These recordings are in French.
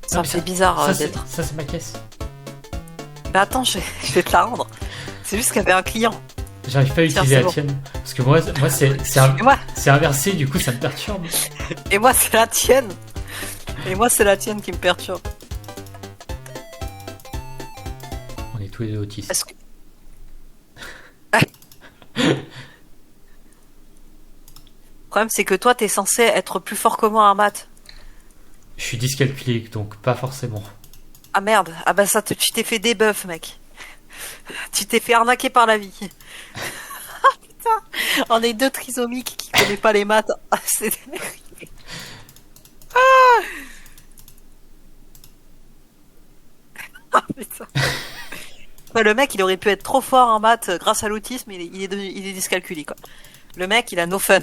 Ça me fait bizarre d'être. Ça, c'est ma caisse. Mais attends, je vais te la rendre. C'est juste qu'il y avait un client. J'arrive pas à utiliser la tienne. Parce que moi c'est inversé, du coup ça me perturbe. Et moi c'est la tienne. Et moi c'est la tienne qui me perturbe. On est tous les deux autistes. Est-ce que... Le problème c'est que toi t'es censé être plus fort que moi en maths. Je suis dyscalculié, donc pas forcément. Ah merde, ah bah ça tu t'es fait débuff mec. Tu t'es fait arnaquer par la vie. Ah putain, on est deux trisomiques qui connaissent pas les maths. Ah, c'est terrible. Ah, ah putain. Ouais, le mec il aurait pu être trop fort en maths grâce à l'autisme, il est dyscalculié quoi. Le mec il a no fun.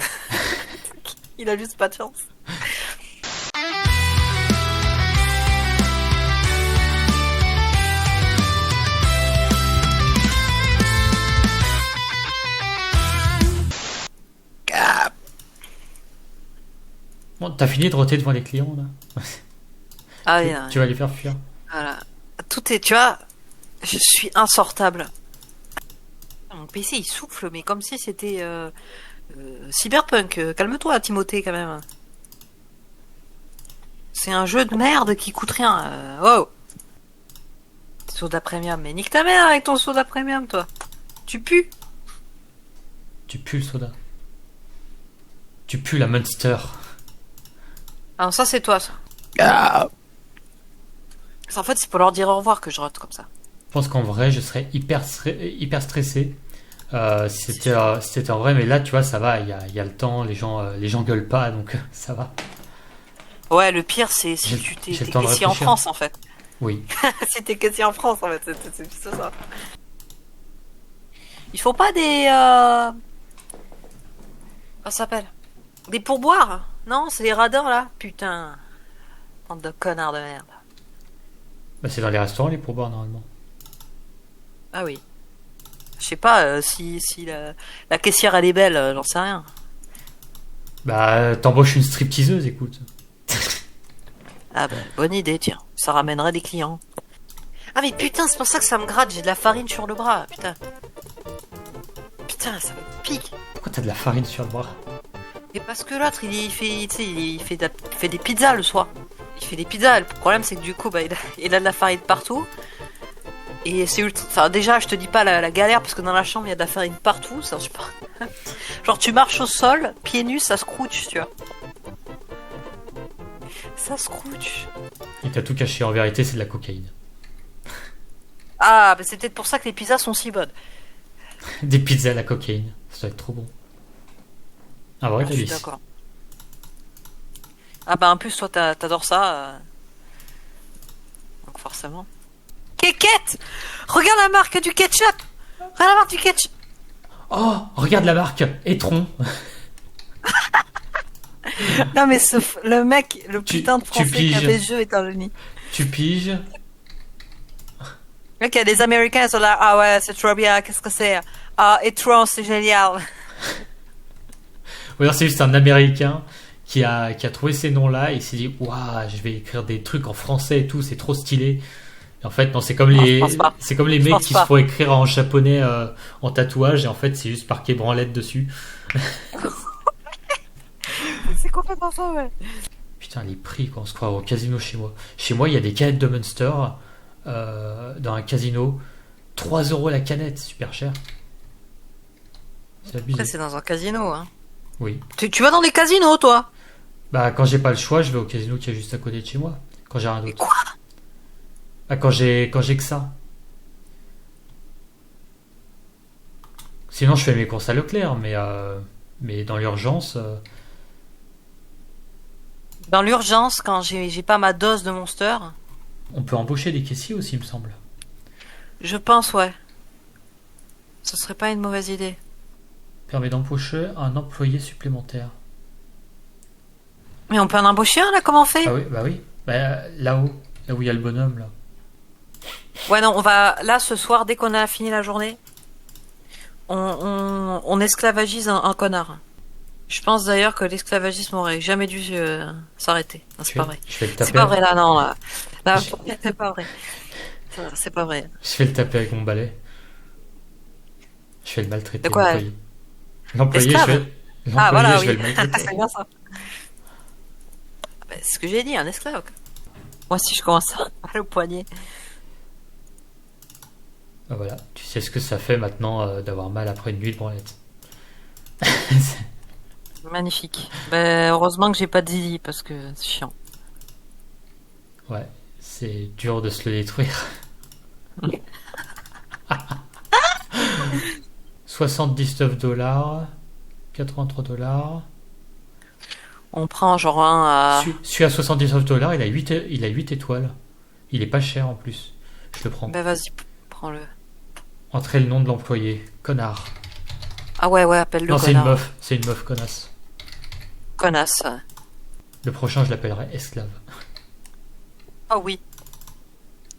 Il a juste pas de chance. Bon, t'as fini de roter devant les clients là. Ah oui, tu vas les faire fuir. Voilà. Tout est, tu vois, je suis insortable. Mon PC il souffle, mais comme si c'était Cyberpunk. Calme-toi, Timothée, quand même. C'est un jeu de merde qui coûte rien. Wow. Soda premium, mais nique ta mère avec ton soda premium, toi. Tu pues. Tu pues le soda. Tu pues la Monster. Ah, ça c'est toi, ça. En fait, c'est pour leur dire au revoir que je rote comme ça. Je pense qu'en vrai, je serais hyper stressé si c'était en vrai, mais là, tu vois, ça va, il y a le temps, les gens gueulent pas, donc ça va. Ouais, le pire, c'est si tu t'es caissier en France, en fait. Oui. Si t'es caissier en France, en fait, c'est juste ça. Il faut pas des... Comment ça s'appelle? Des pourboires? Non, c'est les radars, là. Putain. Bande de connards de merde. Bah, c'est dans les restaurants, les pourboires, normalement. Ah oui. Je sais pas si la caissière, elle est belle, j'en sais rien. Bah, t'embauches une stripteaseuse, écoute. Ah bah, bonne idée, tiens. Ça ramènerait des clients. Ah mais putain, c'est pour ça que ça me gratte, j'ai de la farine sur le bras, putain. Putain, ça me pique. Pourquoi t'as de la farine sur le bras? Et parce que l'autre, il fait des pizzas le soir. Il fait des pizzas, le problème c'est que du coup, bah, il a de la farine partout. Et c'est ultra... Enfin, déjà, je te dis pas la galère, parce que dans la chambre, il y a de la farine partout, ça, je sais pas. Genre, tu marches au sol, pieds nus, ça scrouche, tu vois. Ça scrouche. Et t'as tout caché, en vérité, c'est de la cocaïne. Ah, bah c'est peut-être pour ça que les pizzas sont si bonnes. Des pizzas à la cocaïne, ça doit être trop bon. Ah, vrai, je suis d'accord. Ah bah en plus, toi, t'adores ça. Donc forcément. Kékette! Regarde la marque du ketchup! Regarde la marque du ketchup! Oh, regarde la marque, Etron. Non mais le mec, le putain de français qui a fait ce jeu est un génie. Tu piges. Ok, les Américains ils sont là, ah ouais, c'est trop bien, qu'est-ce que c'est? Ah, Etron, c'est génial. Ou alors c'est juste un Américain qui a trouvé ces noms-là et il s'est dit, waouh, je vais écrire des trucs en français et tout, c'est trop stylé. Et en fait, non, c'est comme les mecs qui se font écrire en japonais en tatouage et en fait, c'est juste marqué branlette dessus. C'est complètement ça, ouais. Putain, les prix quand on se croit au casino chez moi. Chez moi, il y a des canettes de Monster dans un casino. 3€ la canette, super cher. C'est abusé. Après, c'est dans un casino, hein. Oui. Tu vas dans les casinos, toi? Bah, quand j'ai pas le choix, je vais au casino qui est juste à côté de chez moi. Quand j'ai rien d'autre. Mais quoi? Bah, quand j'ai que ça. Sinon, je fais mes courses à Leclerc, mais dans l'urgence. Dans l'urgence, quand j'ai pas ma dose de Monster. On peut embaucher des caissiers aussi, il me semble. Je pense, ouais. Ce serait pas une mauvaise idée. Permet d'embaucher un employé supplémentaire. Mais on peut en embaucher un, là, comment on fait? Ah oui, bah oui. Bah, là-haut il y a le bonhomme, là. Ouais, non, on va... Là, ce soir, dès qu'on a fini la journée, on esclavagise un connard. Je pense d'ailleurs que l'esclavagisme aurait jamais dû s'arrêter. Non, c'est pas vrai. Je vais le taper. C'est pas vrai, là, non, là. Non, c'est pas vrai. C'est pas vrai. Je vais le taper avec mon balai. Je vais le maltraiter, De quoi? l'employé. L'employé, Esclave? je Ah, voilà, vais oui. le maltraiter. C'est bien ça. C'est ce que j'ai dit, un esclave. Moi, si je commence à le poignet. Ah, voilà, tu sais ce que ça fait maintenant d'avoir mal après une nuit de branlette. Magnifique. Heureusement que j'ai pas de zizi parce que c'est chiant. Ouais, c'est dur de se le détruire. 79$, 83$. On prend genre un à... Celui à 79$, il a 8 étoiles. Il est pas cher en plus. Je le prends. Vas-y, prends-le. Entrez le nom de l'employé. Connard. Ah ouais, appelle-le Non, connard. c'est une meuf, connasse. Connasse. Le prochain, je l'appellerai esclave. Ah oui.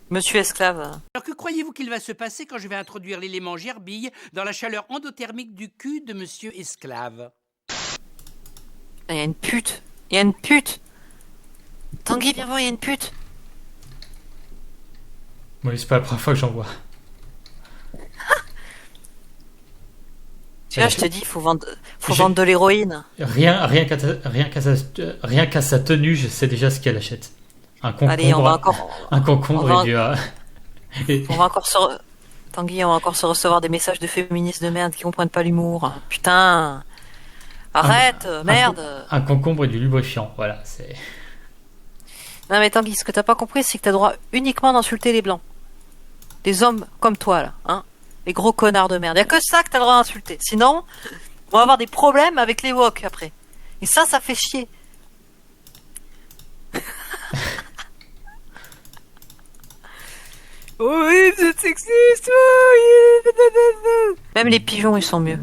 Monsieur esclave. Alors que croyez-vous qu'il va se passer quand je vais introduire l'élément gerbille dans la chaleur endothermique du cul de monsieur esclave? Il y a une pute. Il y a une pute. Tanguy, viens voir, il y a une pute. Oui, c'est pas la première fois que j'en vois. Tu vois, je te dis, faut vendre de l'héroïne. Rien qu'à sa tenue, je sais déjà ce qu'elle achète. Un concombre. Allez, on va encore. Un concombre On va encore se. Tanguy, on va encore se recevoir des messages de féministes de merde qui comprennent pas l'humour. Putain. Arrête, merde. Un concombre et du lubrifiant, voilà, c'est. Non mais Tanguy, ce que t'as pas compris, c'est que t'as droit uniquement d'insulter les blancs. Des hommes comme toi, là, hein. Les gros connards de merde. Y a que ça que t'as le droit d'insulter. Sinon, on va avoir des problèmes avec les woke après. Et ça fait chier. Oui, vous êtes sexiste. Même les pigeons, ils sont mieux.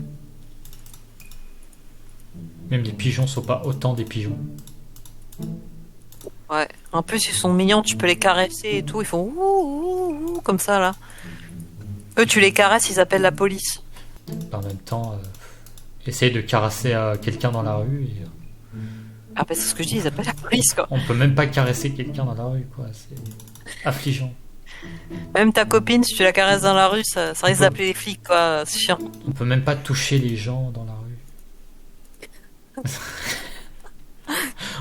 Même les pigeons sont pas autant des pigeons. Ouais. En plus, ils sont mignons, tu peux les caresser et tout. Ils font ouh, comme ça, là. Eux, tu les caresses, ils appellent la police. En même temps, essaye de caresser quelqu'un dans la rue. Ah, c'est ce que je dis, ils appellent la police, quoi. On peut même pas caresser quelqu'un dans la rue, quoi. C'est affligeant. Même ta copine, si tu la caresses dans la rue, ça risque d'appeler les flics, quoi. C'est chiant. On peut même pas toucher les gens dans la rue.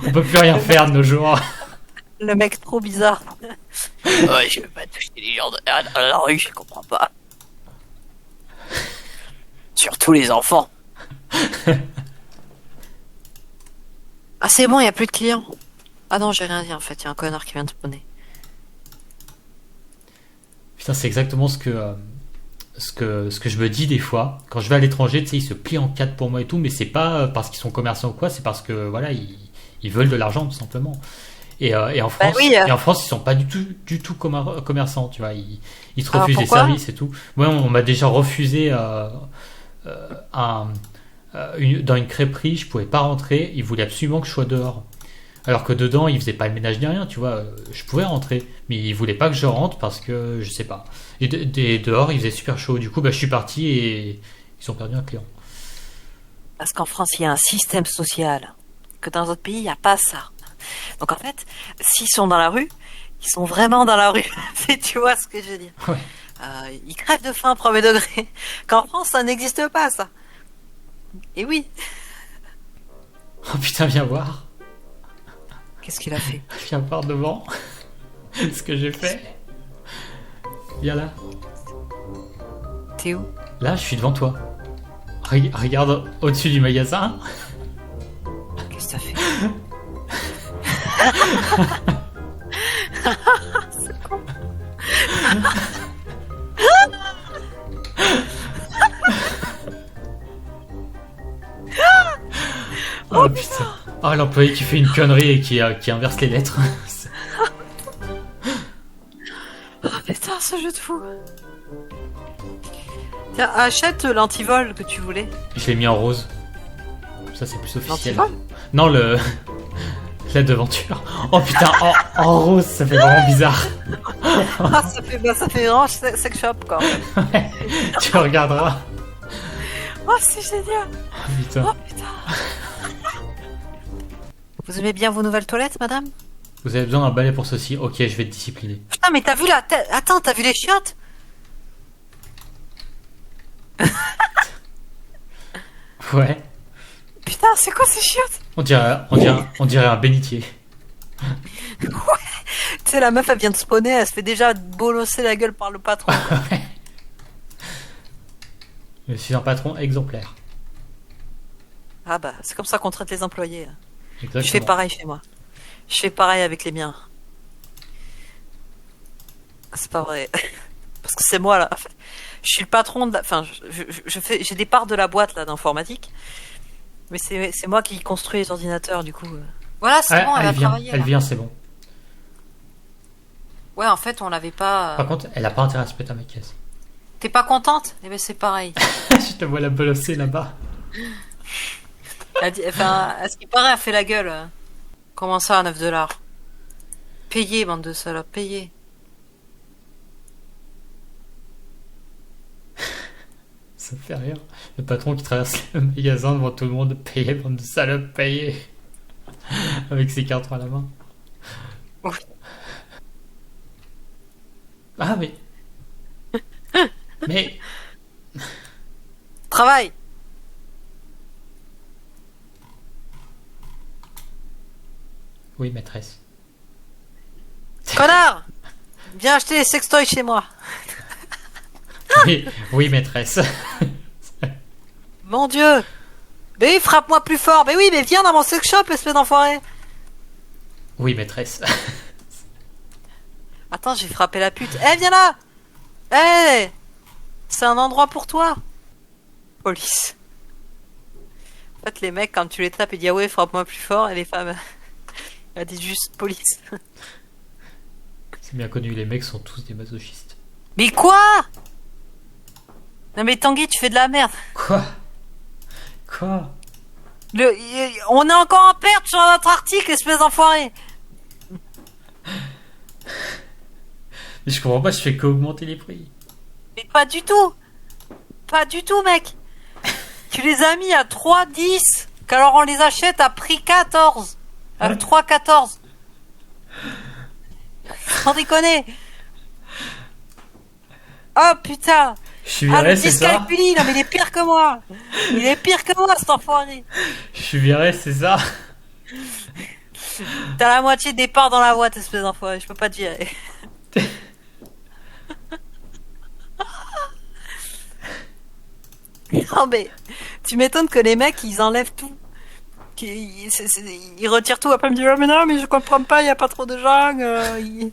On peut plus rien faire de nos jours. Le mec trop bizarre. Ouais, je veux pas toucher les gens dans la rue, je comprends pas. Surtout les enfants. Ah, c'est bon, y a plus de clients. Ah non, j'ai rien dit en fait, y a un connard qui vient de spawner. Putain, c'est exactement ce que je me dis des fois. Quand je vais à l'étranger, tu sais, ils se plient en quatre pour moi et tout, mais c'est pas parce qu'ils sont commerçants ou quoi, c'est parce que voilà, ils veulent de l'argent tout simplement. Et en France, ils sont pas du tout commerçants, tu vois. Ils te refusent des services et tout. Moi, on m'a déjà refusé dans une crêperie, je pouvais pas rentrer. Ils voulaient absolument que je sois dehors. Alors que dedans, ils faisaient pas le ménage ni rien, tu vois. Je pouvais rentrer, mais ils voulaient pas que je rentre parce que je sais pas. Et dehors, il faisait super chaud. Du coup, je suis parti et ils ont perdu un client. Parce qu'en France, il y a un système social que dans d'autres pays, il n'y a pas ça. Donc en fait, s'ils sont dans la rue, ils sont vraiment dans la rue. Tu vois ce que je veux dire? Ouais. Ils crèvent de faim, premier degré. Qu'en France, ça n'existe pas, ça. Et oui. Oh putain, viens voir. Qu'est-ce qu'il a fait? Viens voir devant ce que j'ai fait. Viens là. T'es où? Là, je suis devant toi. Regarde au-dessus du magasin. Qu'est-ce que t'as fait? C'est con. Oh putain. Oh, l'employé qui fait une connerie et qui inverse les lettres. Oh putain, ce jeu de fou. Tiens, achète l'antivol que tu voulais. Je l'ai mis en rose. Ça, c'est plus officiel. L'antivol? Non, la devanture. Oh putain, en rose, ça fait vraiment bizarre. Ah, ça fait vraiment sex shop, quoi. Ouais, tu regarderas. Oh, c'est génial. Oh putain. Oh putain. Vous aimez bien vos nouvelles toilettes, madame? Vous avez besoin d'un balai pour ceci. Ok, je vais te discipliner. Putain, mais t'as vu la tête? Attends, t'as vu les chiottes? Ouais. Putain, c'est quoi ces chiottes? On dirait un bénitier. Tu sais, la meuf, elle vient de spawner, elle se fait déjà bolosser la gueule par le patron. Ouais. Je suis un patron exemplaire. Ah bah, c'est comme ça qu'on traite les employés. Exactement. Je fais pareil chez moi. Je fais pareil avec les miens. C'est pas vrai. Parce que c'est moi là. Je suis le patron de la... Enfin, j'ai des parts de la boîte là d'informatique. Mais c'est moi qui construis les ordinateurs du coup. Voilà, c'est Ouais, bon, elle va travailler. Elle là. vient, c'est bon. Ouais, en fait, on l'avait pas. Par contre, elle a pas intérêt à se péter à ma caisse. T'es pas contente? Eh ben c'est pareil. Je te vois la bolosser là-bas. Enfin, à ce qui paraît, elle fait la gueule. Comment ça, à 9 $? Payez, bande de salopes, payez. Ça me fait rire. Le patron qui traverse le magasin devant tout le monde, payé, bande de salopes, payé. Avec ses cartons à la main. Oui. Ah, mais. Mais. Travail. Oui, maîtresse. Connard. Viens acheter les sextoys chez moi. Oui, oui, maîtresse. Mon Dieu. Mais oui, frappe-moi plus fort. Mais oui, mais viens dans mon sex shop, espèce d'enfoiré. Oui, maîtresse. Attends, j'ai frappé la pute. Eh, viens là. Eh, c'est un endroit pour toi. Police. En fait, les mecs, quand tu les tapes, ils disent ah ouais, frappe-moi plus fort. Et les femmes, elles disent juste police. C'est bien connu, les mecs sont tous des masochistes. Mais quoi? Non mais Tanguy, tu fais de la merde. Quoi? Quoi? On est encore en perte sur notre article, espèce d'enfoiré. Mais je comprends pas, je fais qu'augmenter les prix. Mais pas du tout. Pas du tout, mec. Tu les as mis à 3,10. qu'alors on les achète à prix 14. À 3,14. Sans déconner. Oh putain. Je suis viré, c'est ça? Discalculi, non mais il est pire que moi. Il est pire que moi, cet enfoiré. Je suis viré, c'est ça? T'as la moitié des parts dans la boîte, espèce d'enfoiré. Je peux pas te virer. Non mais, tu m'étonnes que les mecs, ils enlèvent tout. Ils retirent tout. Après, ils me disent, ah, mais non, mais je comprends pas, il y a pas trop de gens, ils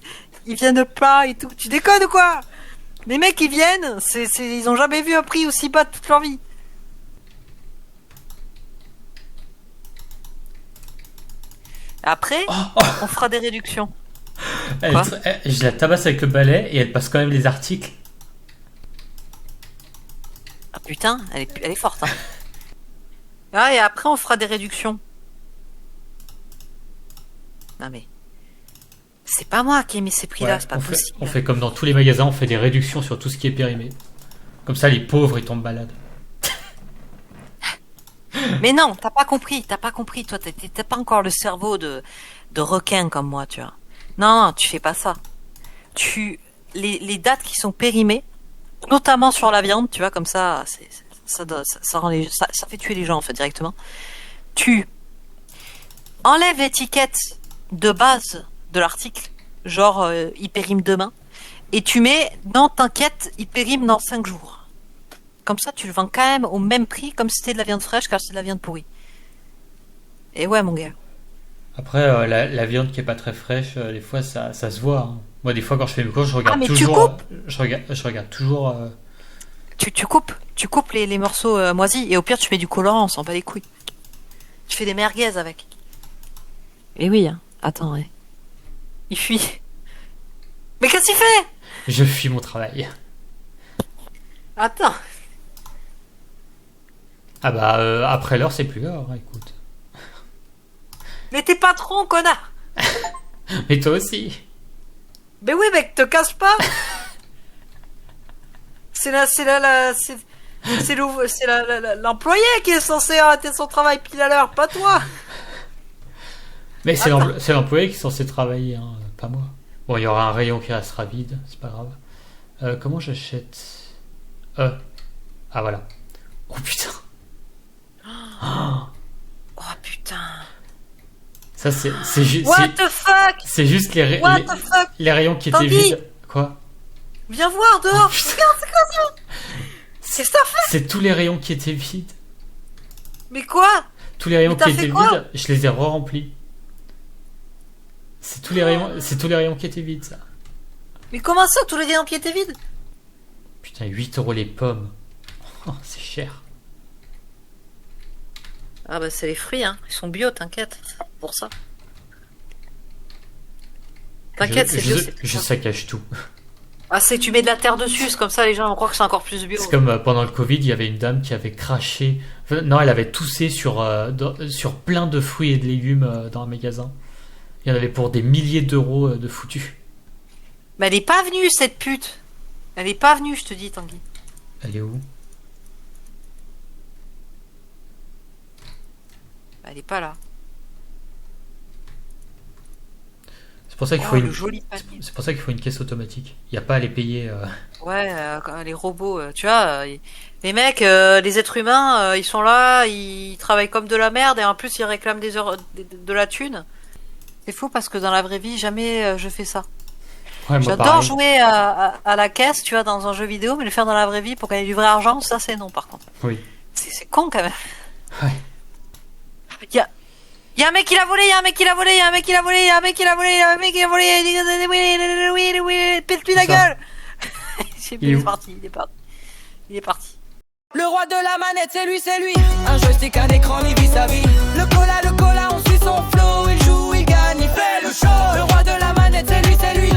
viennent pas et tout. Tu déconnes ou quoi? Les mecs, ils viennent, ils ont jamais vu un prix aussi bas de toute leur vie. Après, on fera des réductions. Je la tabasse avec le balai et elle passe quand même les articles. Ah putain, elle est forte. Hein. Ah, et après, on fera des réductions. Non mais... C'est pas moi qui ai mis ces prix-là, Ouais, c'est pas possible. On fait comme dans tous les magasins, on fait des réductions sur tout ce qui est périmé. Comme ça, les pauvres, ils tombent malades. Mais non, t'as pas compris. Toi, t'as pas encore le cerveau de requin comme moi, tu vois. Non, tu fais pas ça. Les dates qui sont périmées, notamment sur la viande, tu vois, comme ça, ça fait tuer les gens, en fait, directement. Tu enlèves l'étiquette de base de l'article, genre il périme demain, et tu mets non, t'inquiète, il périme dans 5 jours. Comme ça, tu le vends quand même au même prix, comme si c'était de la viande fraîche, car c'est de la viande pourrie. Et ouais, mon gars. Après, la viande qui est pas très fraîche, des fois, ça se voit. Hein. Moi, des fois, quand je fais mes courses, je regarde mais toujours. Je regarde toujours. Tu coupes les morceaux moisis, et au pire, tu mets du colorant, on s'en bat les couilles. Tu fais des merguez avec. Et oui, hein. Attends, ouais. Il fuit. Mais qu'est-ce qu'il fait? Je fuis mon travail. Attends. Ah bah, après l'heure, c'est plus l'heure, hein, écoute. Mais t'es patron, connard. Mais toi aussi. Mais oui, mec, te casse pas. C'est l'employé qui est censé arrêter son travail pile à l'heure, pas toi. Mais c'est l'employé qui est censé travailler, hein, pas moi. Bon, il y aura un rayon qui restera vide, c'est pas grave. Comment j'achète Ah voilà. Oh putain. Oh putain. Ça c'est juste. What the fuck? C'est juste What the fuck? les rayons qui étaient Tanguy, vides. Quoi? viens voir dehors. Oh, putain. Regarde, c'est quoi ça? Qu'est-ce que t'as fait? C'est tous les rayons qui étaient vides. Mais quoi? Tous les rayons Mais t'as qui fait étaient quoi? vides, je les ai re-remplis. C'est tous les rayons qui étaient vides, ça. Mais comment ça, tous les rayons qui étaient vides? Putain, 8€ les pommes. Oh, c'est cher. Ah bah c'est les fruits, hein. Ils sont bio, t'inquiète. Pour ça. T'inquiète, c'est bio. Je saccage tout. Ah, tu mets de la terre dessus, c'est comme ça les gens vont croire que c'est encore plus bio. C'est comme pendant le Covid, il y avait une dame qui avait craché. Enfin, non, elle avait toussé sur plein de fruits et de légumes dans un magasin. Il y en avait pour des milliers d'euros de foutus. Mais elle est pas venue, cette pute. Elle est pas venue, je te dis, Tanguy. Elle est où? Elle est pas là. C'est pour ça qu'il Oh, faut le joli panier. c'est pour ça qu'il faut une caisse automatique. Il n'y a pas à les payer. Ouais, les robots, tu vois, les mecs, les êtres humains, ils sont là, ils travaillent comme de la merde et en plus ils réclament des heures de la thune. C'est fou parce que dans la vraie vie, jamais je fais ça. Ouais, moi, J'adore pareil. jouer à la caisse, tu vois, dans un jeu vidéo, mais le faire dans la vraie vie pour gagner du vrai argent, ça c'est non par contre. Oui. C'est con quand même. Ouais. Y a un mec qui l'a volé, y a un mec qui l'a volé, y a un mec qui l'a volé, y a un mec qui l'a volé, y a un mec qui l'a volé, oui, pète-lui la C'est ça. gueule. Il est où? Il est parti. Le roi de la manette, c'est lui. Un joystick, un écran, il vit sa vie. Le cola, on suit son flow. Il joue, il gagne, il fait le show. Le roi de la manette, c'est lui.